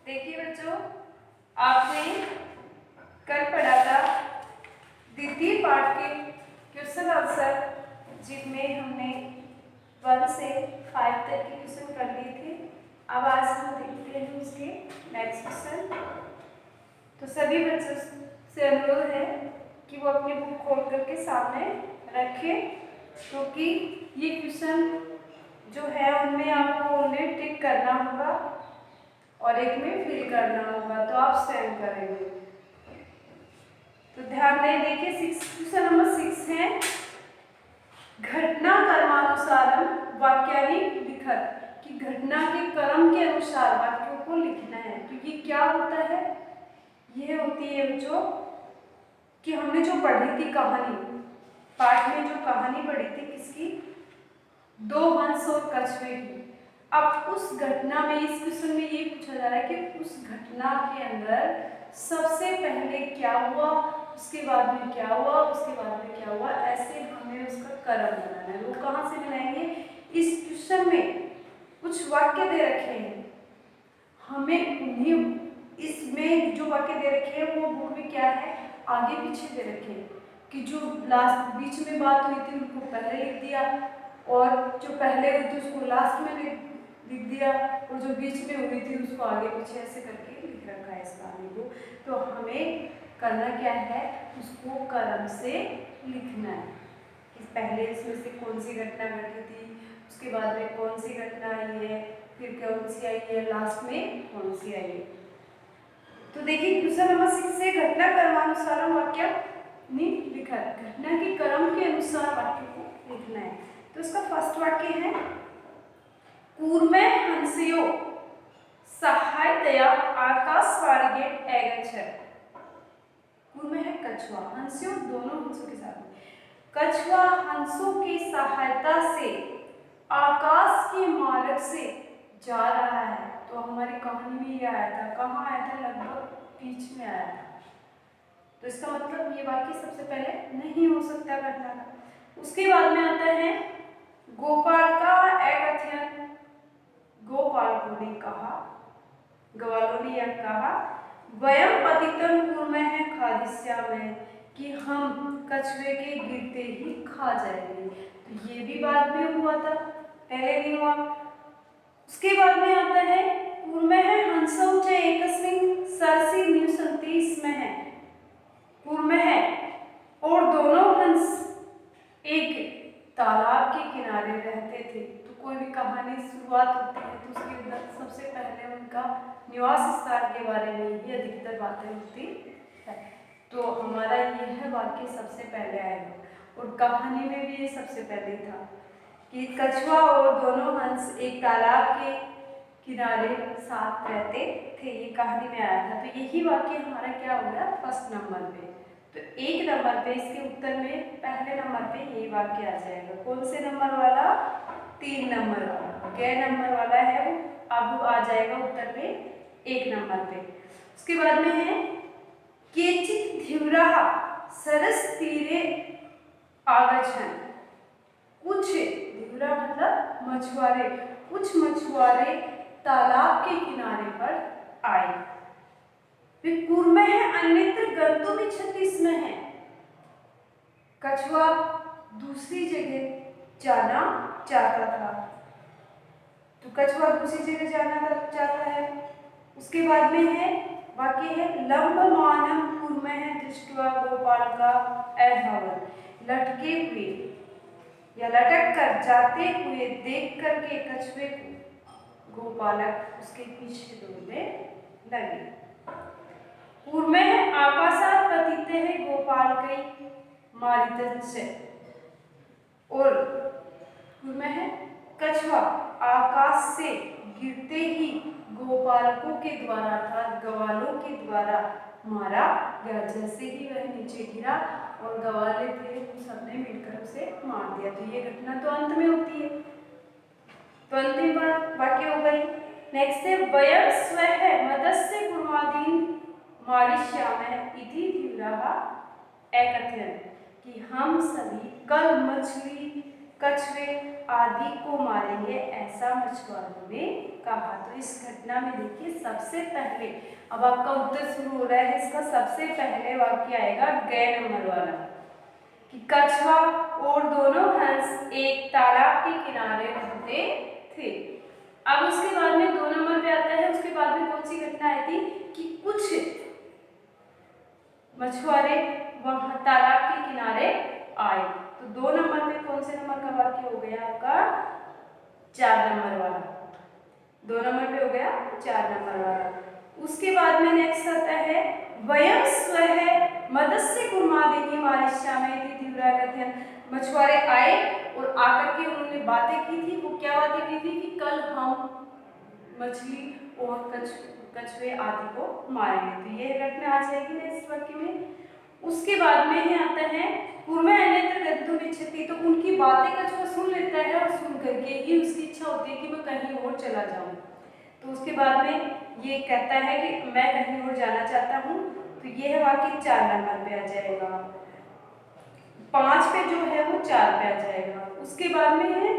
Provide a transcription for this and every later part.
देखिए बच्चों, आपने कल पढ़ा था द्वितीय पाठ के क्वेश्चन आंसर, जिनमें हमने 1 से 5 तक के क्वेश्चन कर लिए थे। अब आज हम देखते हैं उसके नेक्स्ट क्वेश्चन। तो सभी बच्चों से अनुरोध है कि वो अपनी बुक खोल करके सामने रखें, क्योंकि ये क्वेश्चन जो है उनमें आपको उन्हें टिक करना होगा और एक में फिल करना होगा, तो आप स्वयं करेंगे। तो ध्यान दें, देखिए क्वेश्चन नंबर 6 है, घटना क्रमानुसारम वाक्यानि लिखत, कि घटना के क्रम के अनुसार वाक्यों को लिखना है। तो ये क्या होता है? यह होती है बच्चों कि हमने जो पढ़ी थी कहानी, पाठ में जो कहानी पढ़ी थी किसकी, दो हंस और कछुए की। अब उस घटना में, इस क्वेश्चन में ये पूछा जा रहा है कि उस घटना के अंदर सबसे पहले क्या हुआ, उसके बाद में क्या हुआ, उसके बाद में क्या हुआ, ऐसे हमें उसका क्रम बनाना है। वो कहाँ से बनाएंगे? इस क्वेश्चन में कुछ वाक्य दे रखे हैं, हमें उन्हें इसमें जो वाक्य दे रखे हैं वो बुक में क्या है, आगे पीछे दे रखे हैं, कि जो लास्ट बीच में बात हुई थी उनको पहले लिख दिया, और जो पहले हुई थी उसको लास्ट में लिख दिया, और जो बीच में हुई थी उसको आगे पीछे ऐसे करके लिख रखा है इस कहानी को। तो हमें करना क्या है, उसको क्रम से लिखना है कि पहले इसमें से कौन सी घटना घटी थी, उसके बाद में कौन सी घटना आई है, फिर कौन सी आई है, लास्ट में कौन सी आई है। तो देखिए क्वेश्चन नंबर 6 से घटना क्रमानुसार वाक्य लिखा, घटना के क्रम के अनुसार वाक्य को लिखना है। तो इसका फर्स्ट वाक्य है, कूर्मे हंसयो सहायतया आकाशमार्गे अगच्छत्। कूर्मे है कछुआ, हंसयो दोनों हंसों के साथ में, कछुआ हंसों की सहायता से आकाश के मार्ग से जा रहा है। तो हमारी कहानी में ये आया था, कहाँ आया था, लगभग बीच में आया था। तो इसका मतलब ये वाक्य सबसे पहले नहीं हो सकता घटना का। उसके बाद में आता है, गोपाल का अकथन, गोपाल ने कहा, ग्वालों ने यह कहा, वयम पतितं कुर्मः खादिष्यामः, कि हम कछुए के गिरते ही खा जाएंगे। तो ये भी बाद में हुआ था, पहले नहीं हुआ। उसके बाद में आता है, कूर्मः हंसौ च एकस्मिन् सरसि निवसन्ति स्मः, कूर्मः और दोनों हंस एक तालाब के किनारे रहते थे। तो कोई भी कहानी शुरुआत होती है तो उसके अंदर सबसे पहले उनका निवास स्थान के बारे में ही अधिकतर बातें होती है। तो हमारा यह वाक्य सबसे पहले आएगा, और कहानी में भी ये सबसे पहले था कि कछुआ और दोनों हंस एक तालाब के किनारे साथ रहते थे। ये कहानी में आया था। तो यही वाक्य हमारा क्या हो गया, फर्स्ट नंबर पे। तो 1 नंबर पे इसके उत्तर में पहले नंबर पे ये वाक्य आ जाएगा। कौन से नंबर वाला? 3 नंबर वाला। क्या नंबर वाला है वो? अब आ जाएगा उत्तर में 1 नंबर पे। उसके बाद में है, केचित् धीवराः सरस तीरे आगच्छन्, कुछ धीवरा मतलब मछुआरे, कुछ मछुआरे तालाब के किनारे पर आए। फिर कूर्मः अन्यत्र गन्तुमिच्छति स्मः, कछुआ दूसरी जगह जाना चाहता था। तो कछुआ दूसरी जगह जाना चाहता है। उसके बाद में है वाक्य है, लंबमानं कूर्मः दृष्ट्वा गोपालका अधावत्, लटके हुए या लटक कर जाते हुए देख करके कछुए को गोपालक उसके पीछे दौड़ने लगे। कूर्मः आकाशात् पतितः गोपालकै मारितश्च, और कूर्मः कछुआ आकाश से गिरते ही गोपालकों के द्वारा अर्थात ग्वालों के द्वारा मारा गया। जैसे ही वह नीचे गिरा और ग्वाले थे उन सबने मिलकर उसे मार दिया। तो ये घटना तो अंत में होती है। तो अंतिम वाक्य हो गई। नेक्स्ट है, वयं स्वः मत्स्य कुर्मादीन् मारिष्यामः इति धीवराः अकथयन्, कि हम सभी कल मछली, कछुए आदि को मारेंगे, ऐसा मछुआरों ने कहा। तो इस घटना में देखिए सबसे पहले, अब आपका उत्तर शुरू हो रहा है, इसका सबसे पहले वाक्य आएगा ग नंबर वाला कि कछुआ और दोनों हंस एक तालाब के किनारे रहते थे। अब उसके बाद में 2 नंबर पे आता है, उसके बाद में कौन सी घटना आई थी कि कुछ मछुआरे वहां तालाब के किनारे आए। तो 2 नंबर पे कौन से नंबर का वाक्य हो गया आपका? 4 नंबर वाला। 2 नंबर पे हो गया 4 नंबर वाला। उसके बाद में नेक्स्ट आता है वयम स्वः मदस्य कुर्मादिनी मारिष्यामि तीव्रा कथन। मछुआरे आए और आकर के उन्होंने बातें की थी। वो क्या बातें की थी कि कल हम मछली और कछुए आदि को मारेंगे। तो ये घटना आ जाएगी नेक्स्ट वाक्य में। उसके बाद में ही आता है पूर्व अन्यत्र गन्तुम् इच्छति। तो उनकी बातें कछुआ सुन लेता है और सुन करके ही उसकी इच्छा होती है कि मैं कहीं और चला जाऊं। तो उसके बाद में ये कहता है कि मैं कहीं और जाना चाहता हूँ। तो यह वाक्य 4 नंबर पे आ जाएगा। 5 पे जो है वो 4 पे आ जाएगा। उसके बाद में है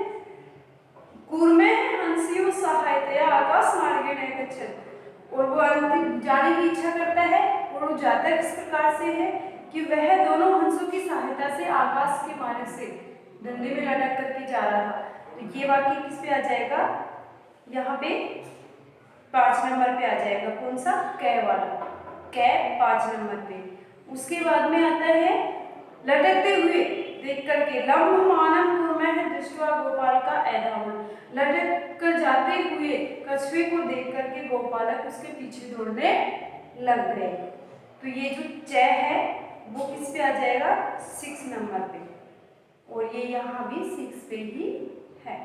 कूर्मे हंसियो सहायतया आकाश मार्गेण गच्छत्। और वो अंतिम जाने की इच्छा करता है और वो जाता इस प्रकार से है कि वह दोनों हंसों की सहायता से आकाश के मार्ग से डंडे में लटक करके जा रहा था। तो ये वाक्य किस पे आ जाएगा? यहाँ पे 5 नंबर पे आ जाएगा। कौन सा? कै वाला। कै 5 नंबर पे। उसके बाद में आता है लटकते हुए देख करके लंबमानं कूर्मः दृष्ट्वा गोपालकः ऐधावन्। लटक कर जाते हुए कछुए को देख करके गोपालक उसके पीछे दौड़ने लग गए। तो ये जो च है वो किस पे आ जाएगा? 6 नंबर पे। और ये यहाँ भी 6 पे ही है।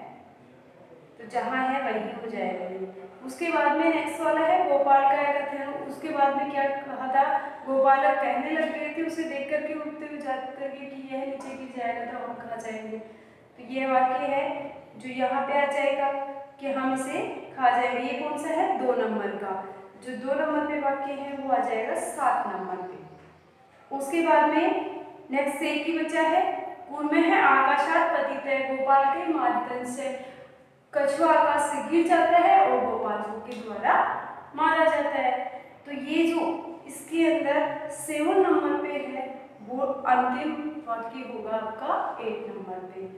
तो जहाँ है वही हो जाएगा। उसके बाद में नेक्स्ट वाला है गोपाल का कथन। उसके बाद में क्या कहा था? गोपालक कहने लग गए थे उसे देख करके, उठते हुए जा करके कि यह नीचे गिर जाएगा तो हम खा जाएंगे। तो ये वाक्य है जो यहाँ पे आ जाएगा कि हम इसे खा जाएंगे। ये कौन सा है? 2 नंबर का। जो 2 नंबर पे वाक्य है वो आ जाएगा 7 नंबर पे। उसके बाद में नेक्स्ट से एक ही बचा है कूर्मः आकाशात् पतितः गोपालकः मारितस्य। कछुआ आकाश से गिर जाता है और गोपालकों के द्वारा मारा जाता है। तो ये जो इसके अंदर 7 नंबर पे है वो अंतिम वाक्य होगा आपका 8 नंबर पे।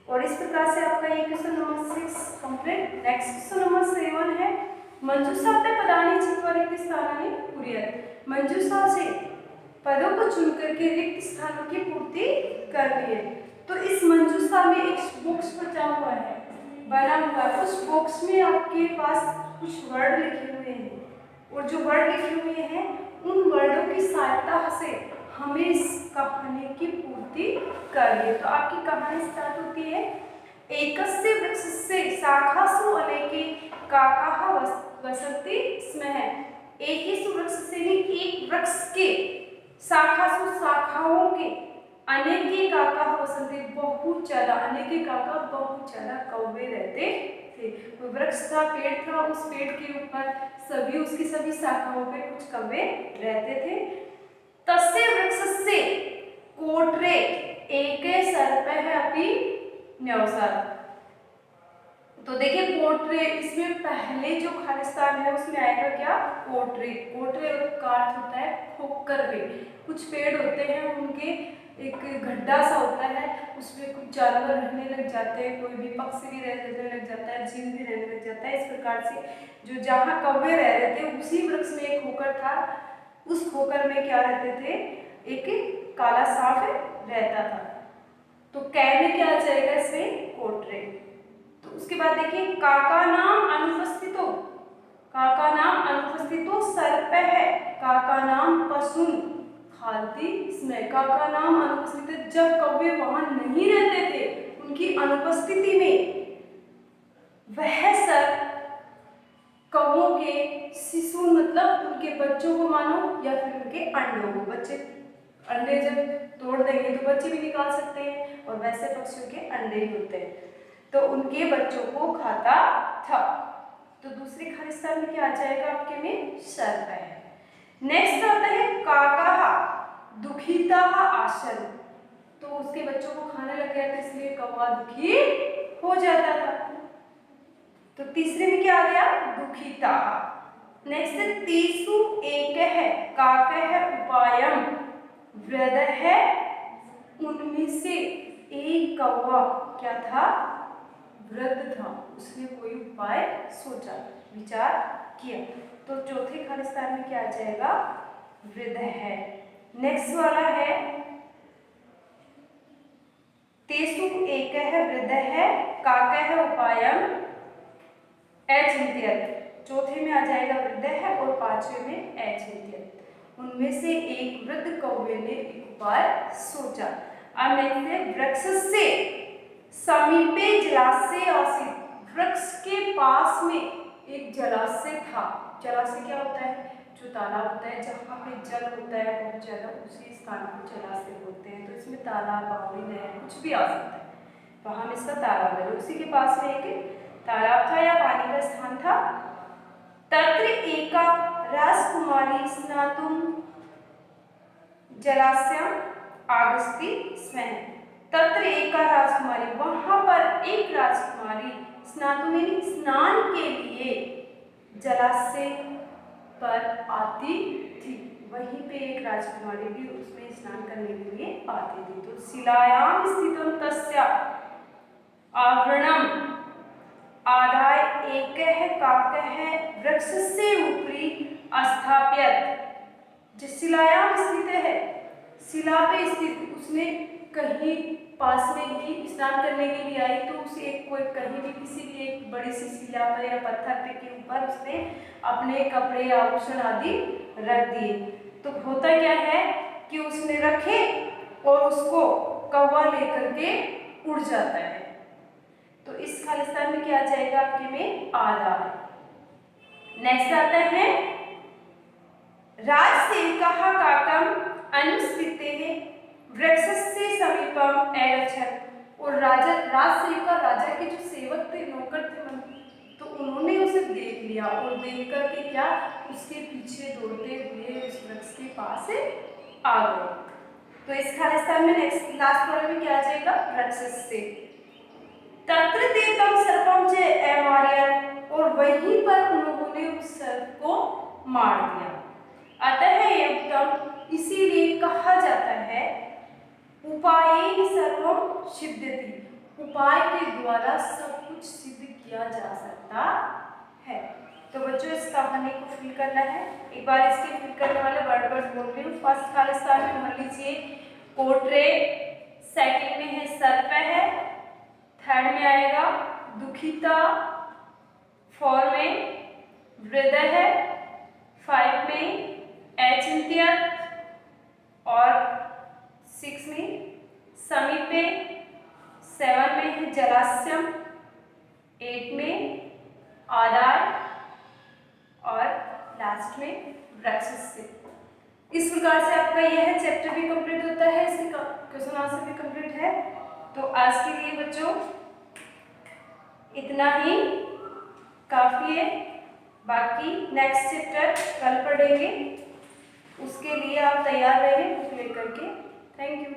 और इस प्रकार से आपका ये question number 6 complete. Next question number 7 है मंजूषा पदानि चित्वा रिक्त स्थानानि पूरयेत्। मंजूषा से पदों को चुन करके रिक्त स्थानों की पूर्ति करनी है। तो इस मंजूषा में एक बॉक्स बचा हुआ है, बना हुआ है। उस बॉक्स में आपके पास कुछ वर्ड लिखे हुए हैं और जो वर्ड लिखे हुए हैं उन वर्डों की सहायता से हमें इस कहानी की पूर्ति करनी है। तो आपकी कहानी स्टार्ट होती है एकस्य वृक्षस्य शाखासु अनेके काकाः वसन्ति स्म। एक ही वृक्ष से एक वृक्ष के शाखासु शाखाओं के अनेके काका वसंती बहुत ज्यादा, अनेके काका बहुत ज्यादा कौवे रहते थे। वो वृक्ष था, पेड़ था, उस पेड़ के ऊपर सभी उसकी सभी शाखाओं पे कुछ कौवे रहते थे। तस्य वृक्षस्य कोटरे एके सर्पः अपि न्यवसत्। तो देखिए कोटरे, इसमें पहले जो खालिस्तान है उसमें आएगा क्या? कोटरे। कोटरे का अर्थ होता है ठोकर पे। कुछ पेड़ होते हैं उनके एक गड्ढा सा होता है, उसमें कुछ जानवर रहने लग जाते हैं, कोई भी पक्षी भी रहने लग जाता है, जीव भी रहने लग जाता है। इस प्रकार से जो जहाँ कौवे रह रहे थे उसी वृक्ष में एक खोकर था। उस खोकर में क्या रहते थे? एक काला सांप रहता था। तो कै में क्या आ जाएगा इसमें? कोटरे। तो उसके बाद देखिए काका नाम अनुपस्थितो, काका नाम अनुपस्थितो सर्प है, काका नाम पशुन खालती स्मै। काका नाम अनुपस्थित, जब कौवे वहां नहीं रहते थे, उनकी अनुपस्थिति में वह सर्प कौवों के शिशु मतलब उनके बच्चों को मानो या फिर उनके अंडों को, बच्चे अंडे जब तोड़ देंगे तो बच्चे भी निकाल सकते हैं और वैसे पक्षियों के अंडे ही होते हैं, तो उनके बच्चों को खाता था। तो दूसरे खालिस्तान में क्या आ जाएगा आपके में? सर्प है। नेक्स्ट आता है काका दुखिता आसन। तो उसके बच्चों को खाने लग गया था इसलिए कौवा दुखी हो जाता था। तो तीसरे में क्या आ गया, दुखिता। नेक्स्ट है तीसु एक है काक है उपायम वृद है, उनमें से एक कौवा क्या था, वृद्ध था, उसने कोई उपाय सोचा, विचार किया। तो चौथे खालिस्तान में क्या आ जाएगा, वृद्ध है। नेक्स्ट वाला है तेसु एक है वृद्ध है काक है उपायम अचिंत्यत। चौथे में आ जाएगा वृद्ध है और पांचवे में अचिंत्यत। उनमें से एक वृद्ध कौवे ने एक उपाय सोचा। अब नेक्स्ट है वृक्ष से समीपे जलाशय आसीत। वृक्ष के पास में एक जलाशय था। जलाशय क्या होता है, जो तालाब होता है जहाँ पे जल होता है बहुत ज्यादा, उसी स्थान को जलाशय बोलते हैं। तो इसमें तालाब, बावड़ी, नहर कुछ भी आ सकता है, वहां में इसका तालाब है। उसी के पास में एक तालाब था या पानी का स्थान था। तत्र एका राजकुमारी स्नातुम जलाशयम आगस्ती स्वयं। तत्र एका राजकुमारी, वहां पर एक राजकुमारी स्नातुम स्नान के लिए जलाशय पर आती थी। वहीं पे एक राजकुमारी भी उसमें स्नान करने के लिए आती थी। तो शिलायाम स्थितम तस्या आवरणम आदाय एक है काक है वृक्ष से ऊपरी स्थापित। जिस शिलायाम स्थित है, शिला पे स्थित, उसने कहीं पास में ही स्नान करने के लिए आई तो उसे कोई कहीं भी किसी भी एक बड़ी सी शिला पर या पत्थर पे के ऊपर उसने अपने कपड़े आभूषण आदि रख दिए। तो होता क्या है कि उसने रखे और उसको कौवा लेकर के उड़ जाता है। तो इस खालिस्तान में क्या आ जाएगा आपके में, आधार। नेक्स्ट आता है राजसेविकाः काकम अनुस्मृतेः वृक्षस्य समीपम अगच्छत्। और राजसेविका, राजा के जो सेवक थे, नौकर थे, तो उन्होंने उसे देख लिया और देख करके क्या उसके पीछे दौड़ते हुए उस वृक्ष के पास आ गए। तो इस खालिस्तान में नेक्स्ट लास्ट वाले में क्या आ जाएगा, वृक्षस्य। तत्र ते तम सर्पम च अमारयन्। और वहीं पर उन्होंने उस सर्प को मार दिया। अतः युक्तम, इसीलिए कहा जाता है उपायेन सर्वम सिद्ध्यति। उपाय के द्वारा सब कुछ सिद्ध किया जा सकता है। तो बच्चों इस कहानी को फिल करना है। एक बार इसके फिल करने वाले वर्ड बोल रही हूँ। फर्स्ट खालिस्तान में मान लीजिए कोटरे, सेकंड में है सर्प है, थर्ड में आएगा दुखिता, फोर में वृद्ध है, फाइव में अचिंत्यत और सिक्स में समीपे, सेवन में है जलाशयम, एट में आधार और लास्ट में वृक्षस्य। इस प्रकार से आपका यह चैप्टर भी कंप्लीट होता है, इसके क्वेश्चन आंसर भी कंप्लीट है। तो आज के लिए बच्चों इतना ही काफी है। बाकी नेक्स्ट चैप्टर कल पढ़ेंगे, उसके लिए आप तैयार रहिए बुक लेकर के। Thank you.